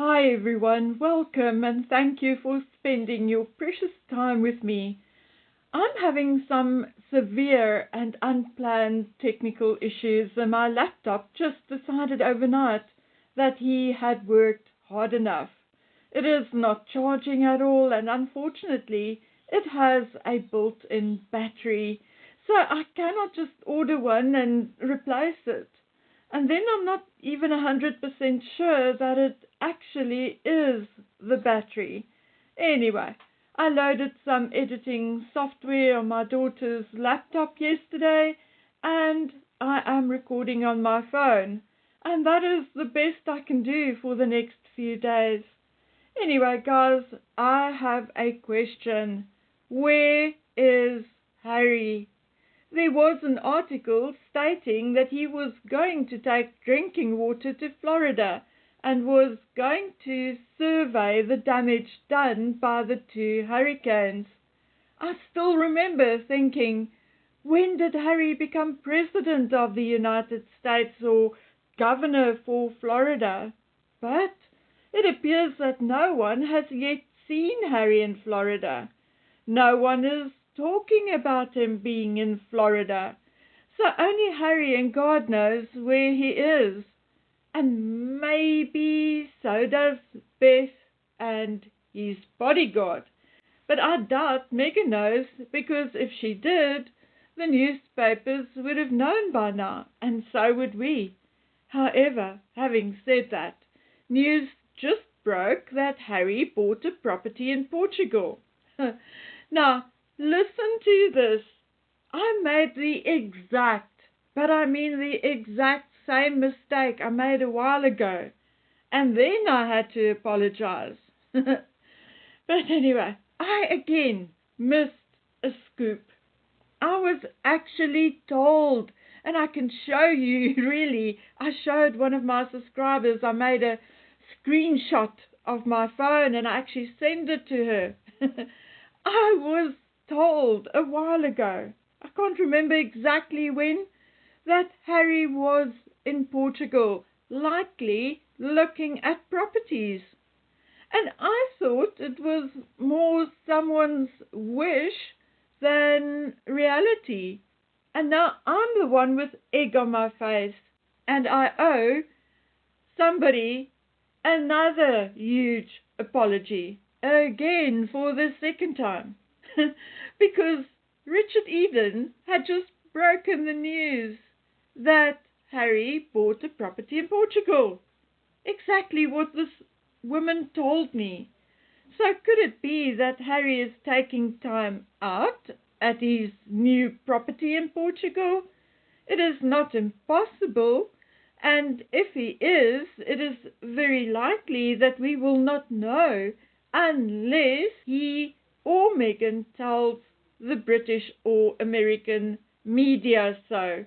Hi everyone, welcome and thank you for spending your precious time with me. I'm having some severe and unplanned technical issues and my laptop just decided overnight that he had worked hard enough. It is not charging at all and unfortunately it has a built-in battery, so I cannot just order one and replace it. And then I'm not even 100% sure that it actually is the battery. Anyway, I loaded some editing software on my daughter's laptop yesterday and I am recording on my phone. And that is the best I can do for the next few days. Anyway, guys, I have a question. Where is Harry? There was an article stating that he was going to take drinking water to Florida and was going to survey the damage done by the two hurricanes. I still remember thinking, when did Harry become president of the United States or governor for Florida? But it appears that no one has yet seen Harry in Florida. No one is talking about him being in Florida. So only Harry and God knows where he is. And maybe so does Beth and his bodyguard. But I doubt Megan knows, because if she did, the newspapers would have known by now, and so would we. However, having said that, news just broke that Harry bought a property in Portugal. Now, listen to this. I made the exact same mistake I made a while ago. And then I had to apologize. But anyway, I again missed a scoop. I was actually told, and I can show you really, I showed one of my subscribers, I made a screenshot of my phone and I actually sent it to her. I was told a while ago, I can't remember exactly when, that Harry was in Portugal, likely looking at properties. And I thought it was more someone's wish than reality. And now I'm the one with egg on my face, and I owe somebody another huge apology, again for the second time, because Richard Eden had just broken the news that Harry bought a property in Portugal. Exactly what this woman told me. So could it be that Harry is taking time out at his new property in Portugal? It is not impossible, and if he is, it is very likely that we will not know unless he or Meghan tells the British or American media so,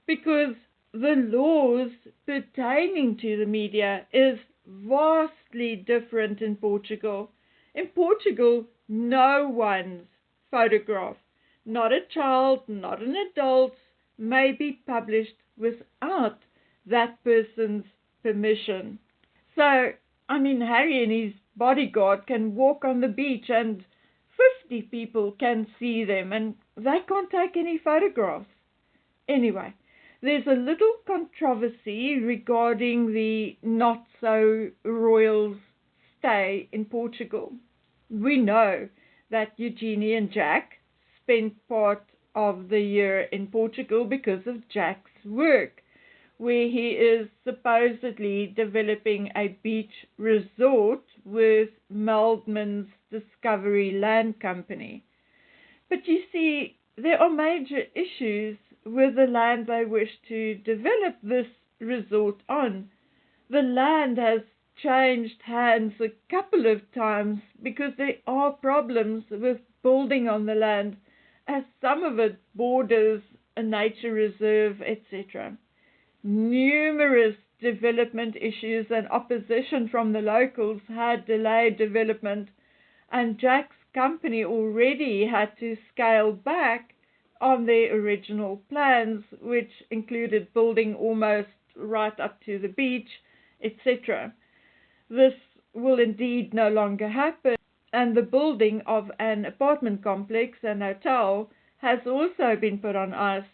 because the laws pertaining to the media is vastly different in Portugal. In Portugal, no one's photograph, not a child, not an adult, may be published without that person's permission. So, Harry and his bodyguard can walk on the beach and 50 people can see them and they can't take any photographs. Anyway, there's a little controversy regarding the not-so-royals' stay in Portugal. We know that Eugenie and Jack spent part of the year in Portugal because of Jack's work, where he is supposedly developing a beach resort with Meldman's Discovery Land Company. But you see, there are major issues with the land they wish to develop this resort on. The land has changed hands a couple of times because there are problems with building on the land, as some of it borders a nature reserve, etc. Numerous development issues and opposition from the locals had delayed development, and Jack's company already had to scale back on their original plans, which included building almost right up to the beach, etc. This will indeed no longer happen, and the building of an apartment complex and hotel has also been put on ice,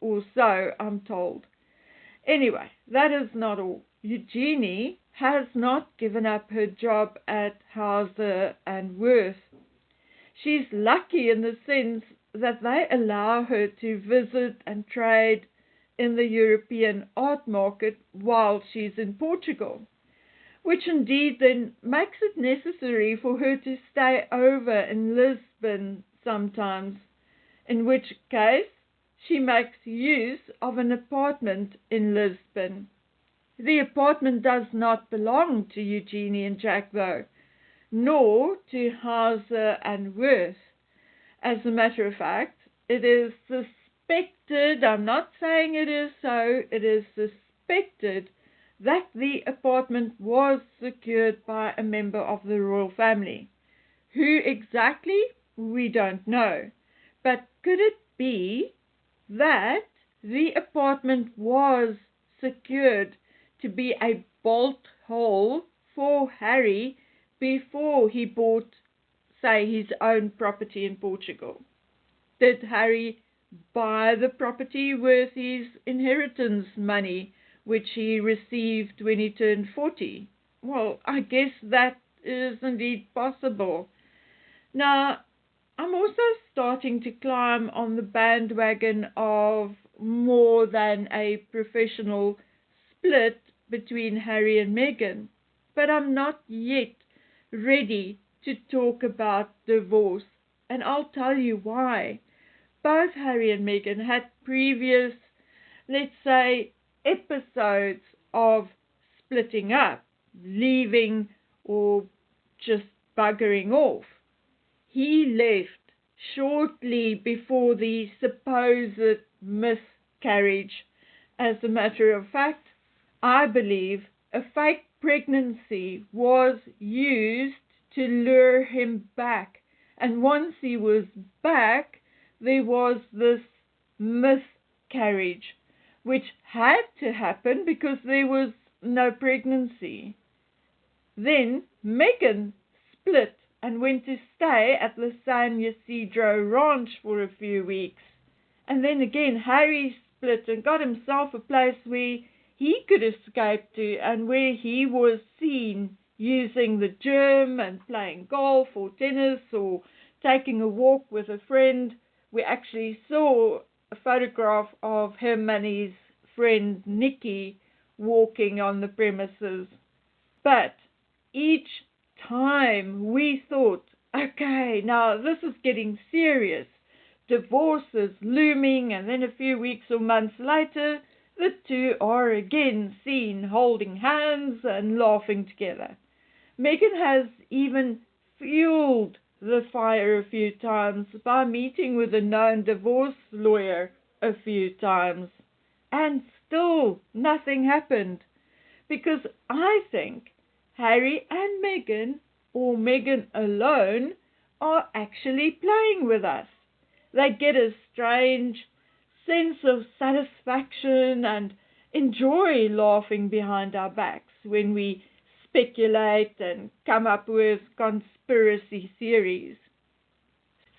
or so I'm told. Anyway, that is not all. Eugenie has not given up her job at Hauser and Wirth. She's lucky in the sense that they allow her to visit and trade in the European art market while she's in Portugal, which indeed then makes it necessary for her to stay over in Lisbon sometimes, in which case she makes use of an apartment in Lisbon. The apartment does not belong to Eugenie and Jack, though, nor to Hauser and Wirth. As a matter of fact, it is suspected, I'm not saying it is so, it is suspected that the apartment was secured by a member of the royal family. Who exactly, we don't know. But could it be that the apartment was secured to be a bolt hole for Harry before he bought, say, his own property in Portugal? Did Harry buy the property with his inheritance money, which he received when he turned 40? Well, I guess that is indeed possible. Now, I'm also starting to climb on the bandwagon of more than a professional split between Harry and Meghan, but I'm not yet ready to talk about divorce, and I'll tell you why. Both Harry and Meghan had previous, let's say, episodes of splitting up, leaving, or just buggering off. He left shortly before the supposed miscarriage. As a matter of fact, I believe a fake pregnancy was used to lure him back. And once he was back, there was this miscarriage, which had to happen because there was no pregnancy. Then Meghan split and went to stay at the San Ysidro Ranch for a few weeks. And then again Harry split and got himself a place where he could escape to and where he was seen using the gym and playing golf or tennis or taking a walk with a friend. We actually saw a photograph of him and his friend Nikki walking on the premises. But each time we thought, okay, now this is getting serious. Divorce is looming, and then a few weeks or months later, the two are again seen holding hands and laughing together. Meghan has even fueled the fire a few times by meeting with a known divorce lawyer a few times. And still nothing happened. Because I think Harry and Meghan, or Meghan alone, are actually playing with us. They get a strange sense of satisfaction and enjoy laughing behind our backs when we speculate and come up with conspiracy theories.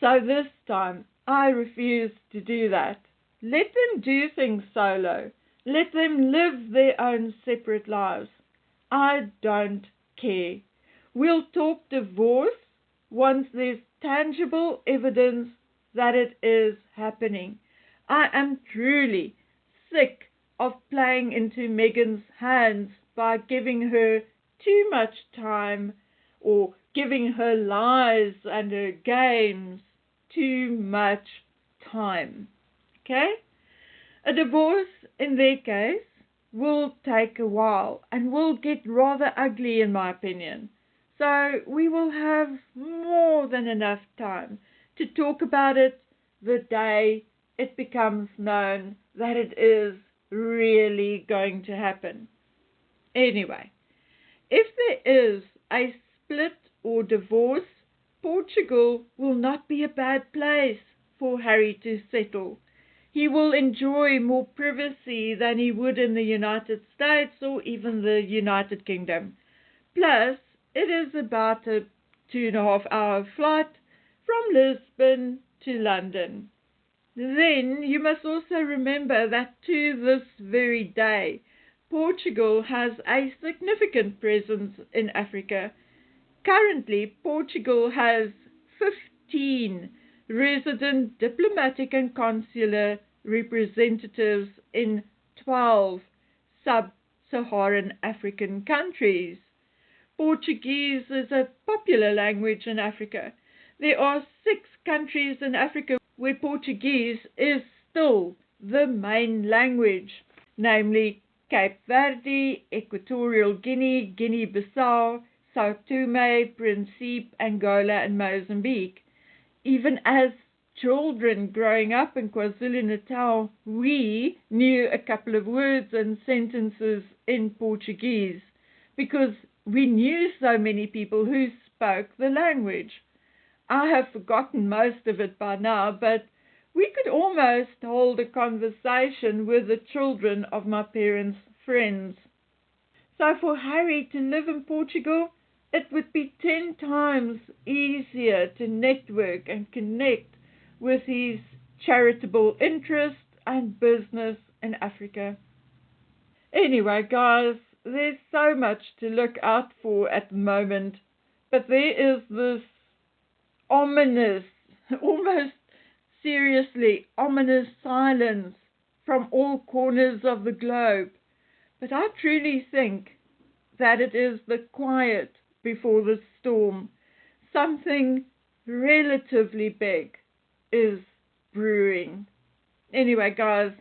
So this time, I refuse to do that. Let them do things solo. Let them live their own separate lives. I don't care. We'll talk divorce once there's tangible evidence that it is happening. I am truly sick of playing into Meghan's hands by giving her too much time, or giving her lies and her games too much time. Okay? A divorce, in their case, will take a while and will get rather ugly, in my opinion. So we will have more than enough time to talk about it the day it becomes known that it is really going to happen. Anyway, if there is a split or divorce, Portugal will not be a bad place for Harry to settle. He will enjoy more privacy than he would in the United States or even the United Kingdom. Plus, it is about a 2.5 hour flight from Lisbon to London. Then you must also remember that to this very day, Portugal has a significant presence in Africa. Currently, Portugal has 15 resident diplomatic and consular representatives in 12 sub-Saharan African countries. Portuguese is a popular language in Africa. There are 6 countries in Africa where Portuguese is still the main language, namely Cape Verde, Equatorial Guinea, Guinea-Bissau, Sao Tome, Principe, Angola, and Mozambique. Even as children growing up in KwaZulu-Natal, we knew a couple of words and sentences in Portuguese because we knew so many people who spoke the language. I have forgotten most of it by now, but we could almost hold a conversation with the children of my parents' friends. So for Harry to live in Portugal, it would be 10 times easier to network and connect with his charitable interests and business in Africa. Anyway, guys, there's so much to look out for at the moment, but there is this ominous, almost seriously ominous silence from all corners of the globe. But I truly think that it is the quiet before the storm. Something relatively big is brewing. Anyway, guys,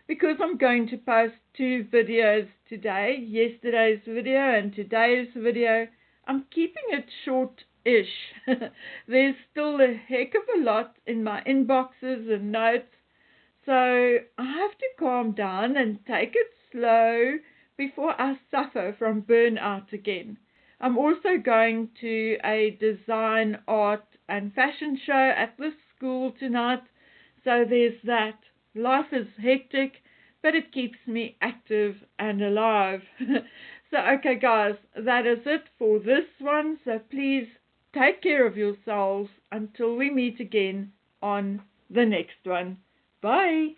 because I'm going to post 2 videos today, yesterday's video and today's video, I'm keeping it short-ish. There's still a heck of a lot in my inboxes and notes, so I have to calm down and take it slow before I suffer from burnout again. I'm also going to a design, art and fashion show at the school tonight, so there's that. Life is hectic, but it keeps me active and alive. So, okay guys, that is it for this one. So please take care of yourselves until we meet again on the next one. Bye.